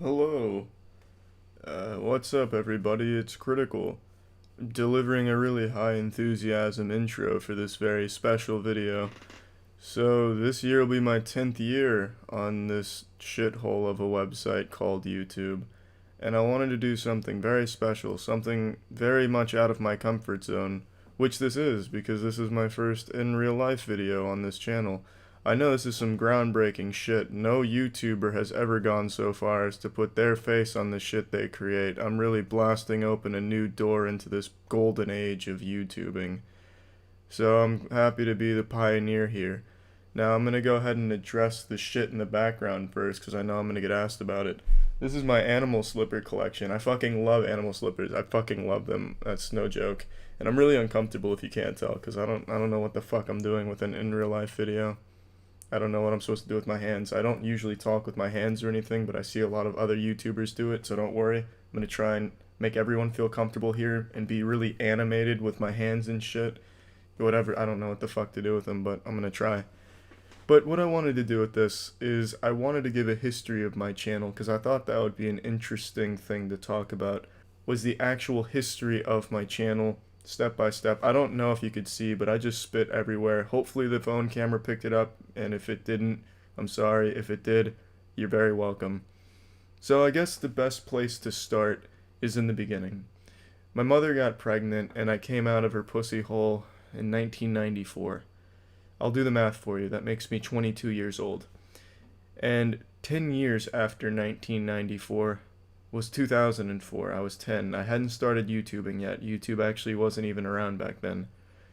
Hello. What's up, everybody? It's Critical, delivering a really high enthusiasm intro for this very special video. So, this year will be my 10th year on this shithole of a website called YouTube, and I wanted to do something very special, something very much out of my comfort zone, which this is, because this is my first in real life video on this channel. I know this is some groundbreaking shit. No YouTuber has ever gone so far as to put their face on the shit they create. I'm really blasting open a new door into this golden age of YouTubing. So I'm happy to be the pioneer here. Now I'm gonna go ahead and address the shit in the background first, because I know I'm gonna get asked about it. This is my animal slipper collection. I fucking love animal slippers. I fucking love them. That's no joke. And I'm really uncomfortable if you can't tell, because I don't know what the fuck I'm doing with an in real life video. I don't know what I'm supposed to do with my hands. I don't usually talk with my hands or anything, but I see a lot of other YouTubers do it, so don't worry. I'm going to try and make everyone feel comfortable here and be really animated with my hands and shit. Whatever, I don't know what the fuck to do with them, but I'm going to try. But what I wanted to do with this is I wanted to give a history of my channel, because I thought that would be an interesting thing to talk about, was the actual history of my channel, step by step. I don't know if you could see, but I just spit everywhere. Hopefully the phone camera picked it up, and if it didn't, I'm sorry. If it did, you're very welcome. So I guess the best place to start is in the beginning. My mother got pregnant, and I came out of her pussy hole in 1994. I'll do the math for you. That makes me 22 years old. And 10 years after 1994 was 2004. I was 10. I hadn't started YouTubing yet. YouTube actually wasn't even around back then.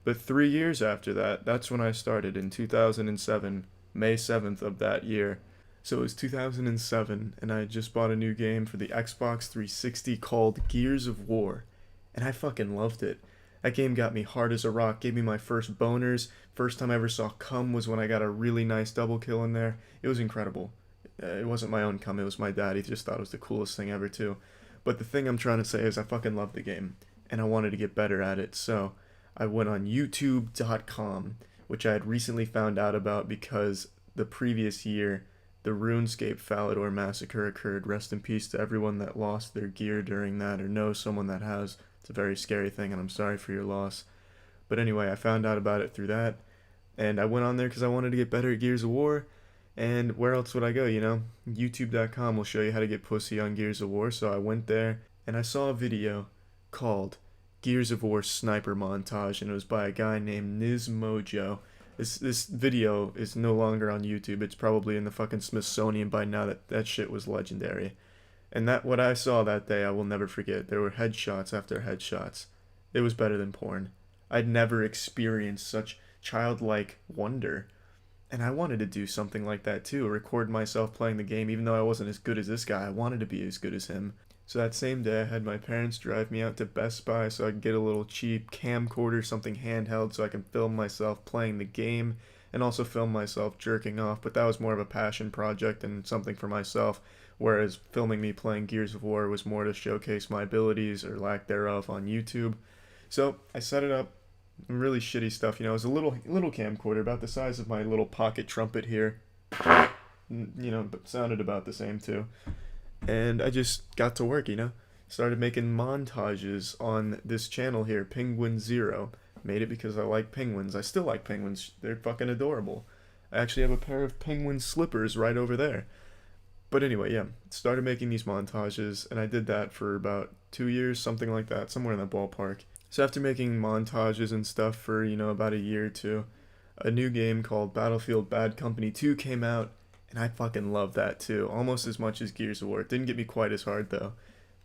But 3 years after that, that's when I started in 2007, May 7th of that year. So it was 2007, and I had just bought a new game for the Xbox 360 called Gears of War, and I fucking loved it. That game got me hard as a rock, gave me my first boners. First time I ever saw cum was when I got a really nice double kill in there. It was incredible. It wasn't my own cum, it was my dad. He just thought it was the coolest thing ever, too. But the thing I'm trying to say is I fucking love the game, and I wanted to get better at it, so I went on YouTube.com, which I had recently found out about because the previous year, the RuneScape Falador massacre occurred. Rest in peace to everyone that lost their gear during that or knows someone that has. It's a very scary thing, and I'm sorry for your loss. But anyway, I found out about it through that, and I went on there because I wanted to get better at Gears of War. And where else would I go, you know? YouTube.com will show you how to get pussy on Gears of War, so I went there, and I saw a video called Gears of War Sniper Montage, and it was by a guy named Nizmojo. This video is no longer on YouTube. It's probably in the fucking Smithsonian by now. That shit was legendary. And that what I saw that day, I will never forget. There were headshots after headshots. It was better than porn. I'd never experienced such childlike wonder. And I wanted to do something like that too, record myself playing the game, even though I wasn't as good as this guy. I wanted to be as good as him. So that same day, I had my parents drive me out to Best Buy so I could get a little cheap camcorder, something handheld, so I can film myself playing the game and also film myself jerking off. But that was more of a passion project and something for myself, whereas filming me playing Gears of War was more to showcase my abilities or lack thereof on YouTube. So I set it up. Really shitty stuff, you know. It was a little camcorder about the size of my little pocket trumpet here, you know, but sounded about the same too. And I just got to work, you know. Started making montages on this channel here, Penguinz0. Made it because I like penguins. I still like penguins. They're fucking adorable. I actually have a pair of penguin slippers right over there. But anyway, yeah, started making these montages, and I did that for about 2 years, something like that, somewhere in that ballpark. So after making montages and stuff for, you know, about a year or two, a new game called Battlefield Bad Company 2 came out, and I fucking love that too, almost as much as Gears of War. It didn't get me quite as hard though,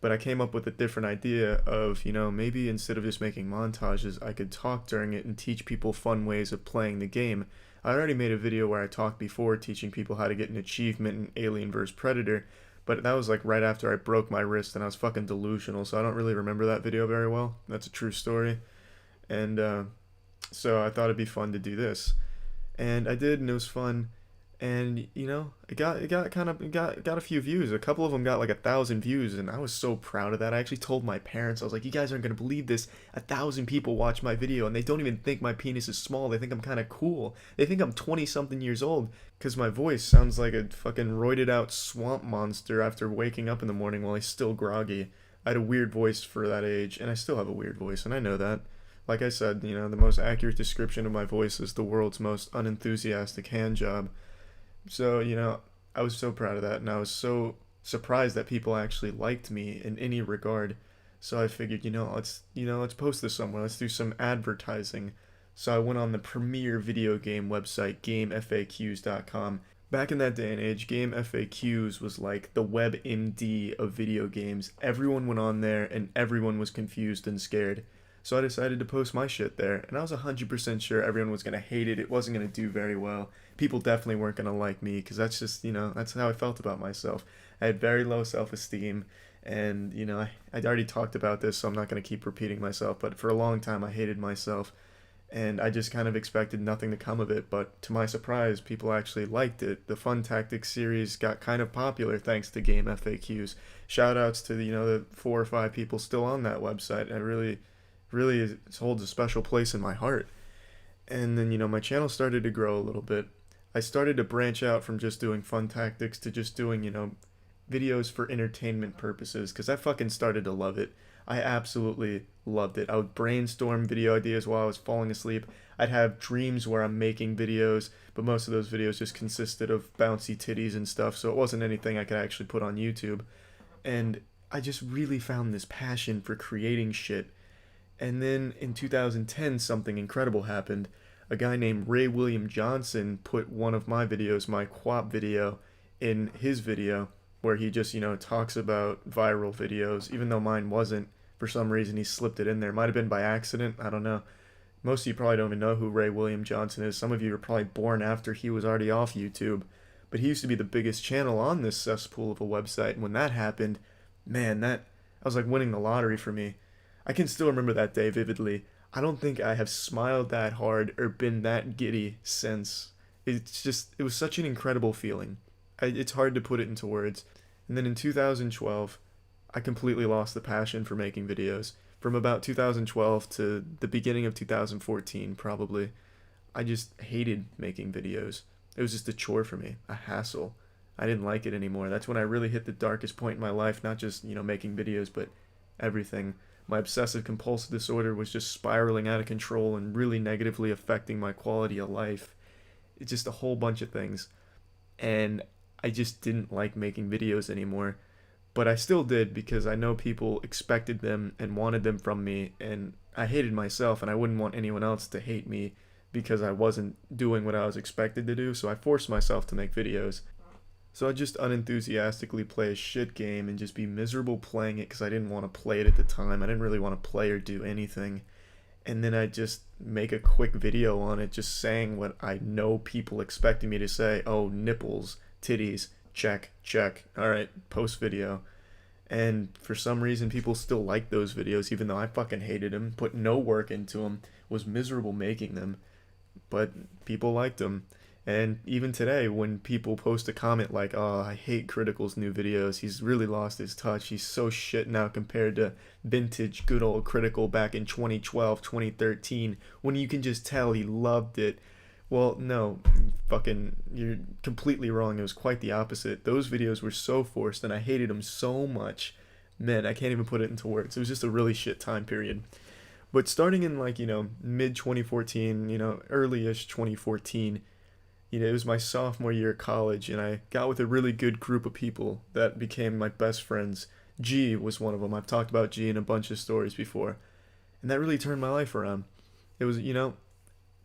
but I came up with a different idea of, you know, maybe instead of just making montages, I could talk during it and teach people fun ways of playing the game. I already made a video where I talked before teaching people how to get an achievement in Alien vs. Predator, but that was like right after I broke my wrist and I was fucking delusional, so I don't really remember that video very well. That's a true story. And so I thought it'd be fun to do this. And I did, and it was fun. and it got a few views. A couple of them got like 1,000 views, and I was so proud of that. I actually told my parents, I was like, "You guys aren't gonna believe this. 1,000 people watch my video, and they don't even think my penis is small. They think I'm kind of cool. They think I'm 20 something years old, because my voice sounds like a fucking roided out swamp monster after waking up in the morning while he's still groggy. I had a weird voice for that age, and I still have a weird voice, and I know that. Like I said, the most accurate description of my voice is the world's most unenthusiastic hand job. So, I was so proud of that, and I was so surprised that people actually liked me in any regard. So I figured, let's post this somewhere. Let's do some advertising. So I went on the premier video game website, GameFAQs.com. Back in that day and age, Game FAQs was like the WebMD of video games. Everyone went on there, and everyone was confused and scared. So I decided to post my shit there, and I was 100% sure everyone was going to hate it. It wasn't going to do very well. People definitely weren't going to like me, because that's just, that's how I felt about myself. I had very low self-esteem, and, I'd already talked about this, so I'm not going to keep repeating myself, but for a long time I hated myself, and I just kind of expected nothing to come of it, but to my surprise, people actually liked it. The Fun Tactics series got kind of popular thanks to Game FAQs. Shoutouts to the 4 or 5 people still on that website. I really holds a special place in my heart. And then, my channel started to grow a little bit. I started to branch out from just doing fun tactics to just doing, videos for entertainment purposes, because I fucking started to love it. I absolutely loved it. I would brainstorm video ideas while I was falling asleep. I'd have dreams where I'm making videos, but most of those videos just consisted of bouncy titties and stuff, so it wasn't anything I could actually put on YouTube. And I just really found this passion for creating shit. And then in 2010, something incredible happened. A guy named Ray William Johnson put one of my videos, my QWOP video, in his video, where he just, talks about viral videos, even though mine wasn't. For some reason, he slipped it in there. Might have been by accident, I don't know. Most of you probably don't even know who Ray William Johnson is. Some of you are probably born after he was already off YouTube. But he used to be the biggest channel on this cesspool of a website, and when that happened, man, that was like winning the lottery for me. I can still remember that day vividly. I don't think I have smiled that hard or been that giddy since. It was such an incredible feeling. It's hard to put it into words. And then in 2012, I completely lost the passion for making videos. From about 2012 to the beginning of 2014, probably, I just hated making videos. It was just a chore for me, a hassle. I didn't like it anymore. That's when I really hit the darkest point in my life, not just, making videos, but everything. My obsessive compulsive disorder was just spiraling out of control and really negatively affecting my quality of life. It's just a whole bunch of things. And I just didn't like making videos anymore. But I still did, because I know people expected them and wanted them from me, and I hated myself, and I wouldn't want anyone else to hate me because I wasn't doing what I was expected to do, so I forced myself to make videos. So I'd just unenthusiastically play a shit game and just be miserable playing it because I didn't want to play it at the time. I didn't really want to play or do anything. And then I'd just make a quick video on it, just saying what I know people expected me to say. Oh, nipples, titties, check, check. Alright, post video. And for some reason, people still like those videos, even though I fucking hated them, put no work into them, was miserable making them. But people liked them. And even today, when people post a comment like, "Oh, I hate Critical's new videos. He's really lost his touch. He's so shit now compared to vintage good old Critical back in 2012, 2013, when you can just tell he loved it." Well, no, you're completely wrong. It was quite the opposite. Those videos were so forced, and I hated them so much. Man, I can't even put it into words. It was just a really shit time period. But starting in mid 2014, early-ish 2014, it was my sophomore year of college, and I got with a really good group of people that became my best friends. G was one of them. I've talked about G in a bunch of stories before. And that really turned my life around. It was,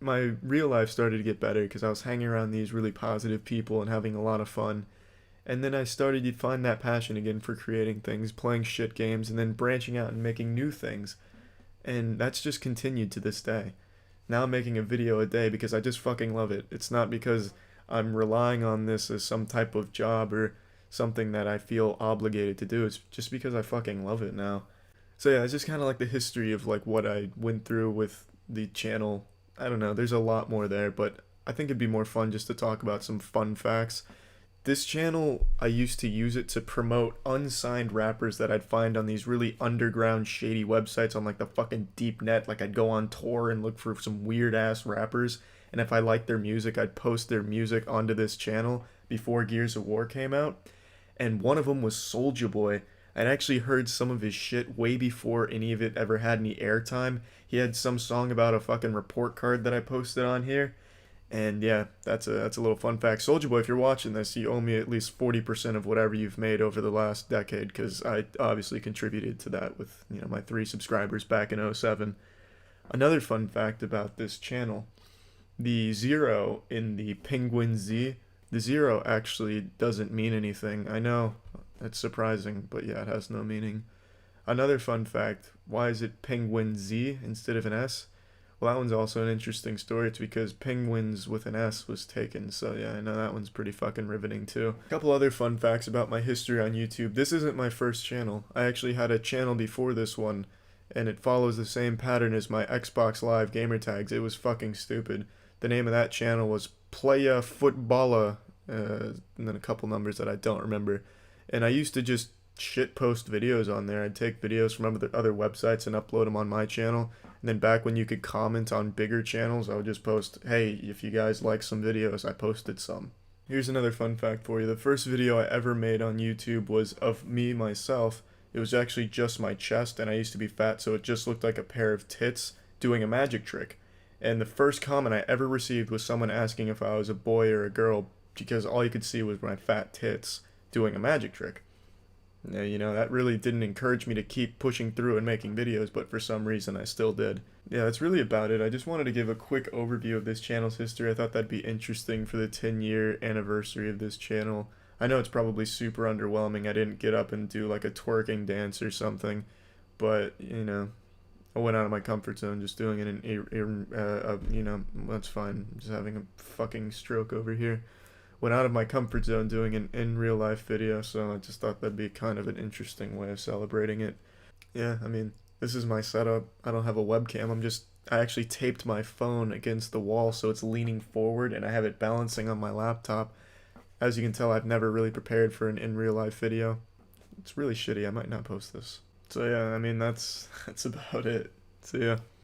my real life started to get better because I was hanging around these really positive people and having a lot of fun. And then I started to find that passion again for creating things, playing shit games, and then branching out and making new things. And that's just continued to this day. Now I'm making a video a day because I just fucking love it. It's not because I'm relying on this as some type of job or something that I feel obligated to do. It's just because I fucking love it now. So yeah, it's just kind of like the history of what I went through with the channel. I don't know, there's a lot more there, but I think it'd be more fun just to talk about some fun facts. This channel, I used to use it to promote unsigned rappers that I'd find on these really underground, shady websites on like the fucking deep net. Like I'd go on tour and look for some weird ass rappers, and if I liked their music, I'd post their music onto this channel before Gears of War came out. And one of them was Soulja Boy. I'd actually heard some of his shit way before any of it ever had any airtime. He had some song about a fucking report card that I posted on here, and yeah, that's a little fun fact. Soulja Boy, if you're watching this, you owe me at least 40% of whatever you've made over the last decade, because I obviously contributed to that with, my 3 subscribers back in '07. Another fun fact about this channel, the 0 in the Penguinz0, the 0 actually doesn't mean anything. I know, that's surprising, but yeah, it has no meaning. Another fun fact, why is it Penguinz instead of an S? Well, that one's also an interesting story. It's because Penguinz with an S was taken, so yeah, I know that one's pretty fucking riveting too. A couple other fun facts about my history on YouTube. This isn't my first channel. I actually had a channel before this one, and it follows the same pattern as my Xbox Live gamer tags. It was fucking stupid. The name of that channel was Playa Footballa, and then a couple numbers that I don't remember. And I used to just shit post videos on there. I'd take videos from other websites and upload them on my channel. And then back when you could comment on bigger channels, I would just post, hey, if you guys like some videos, I posted some. Here's another fun fact for you. The first video I ever made on YouTube was of me, myself. It was actually just my chest, and I used to be fat, so it just looked like a pair of tits doing a magic trick. And the first comment I ever received was someone asking if I was a boy or a girl, because all you could see was my fat tits doing a magic trick. Now, that really didn't encourage me to keep pushing through and making videos, but for some reason I still did. Yeah, that's really about it. I just wanted to give a quick overview of this channel's history. I thought that'd be interesting for the 10-year anniversary of this channel. I know it's probably super underwhelming. I didn't get up and do like a twerking dance or something, but, I went out of my comfort zone just doing it in, that's fine. I'm just having a fucking stroke over here. Went out of my comfort zone doing an in real life video, so I just thought that'd be kind of an interesting way of celebrating it. Yeah, this is my setup. I don't have a webcam. I actually taped my phone against the wall so it's leaning forward, and I have it balancing on my laptop. As you can tell, I've never really prepared for an in real life video. It's really shitty. I might not post this. So yeah, that's about it. See ya.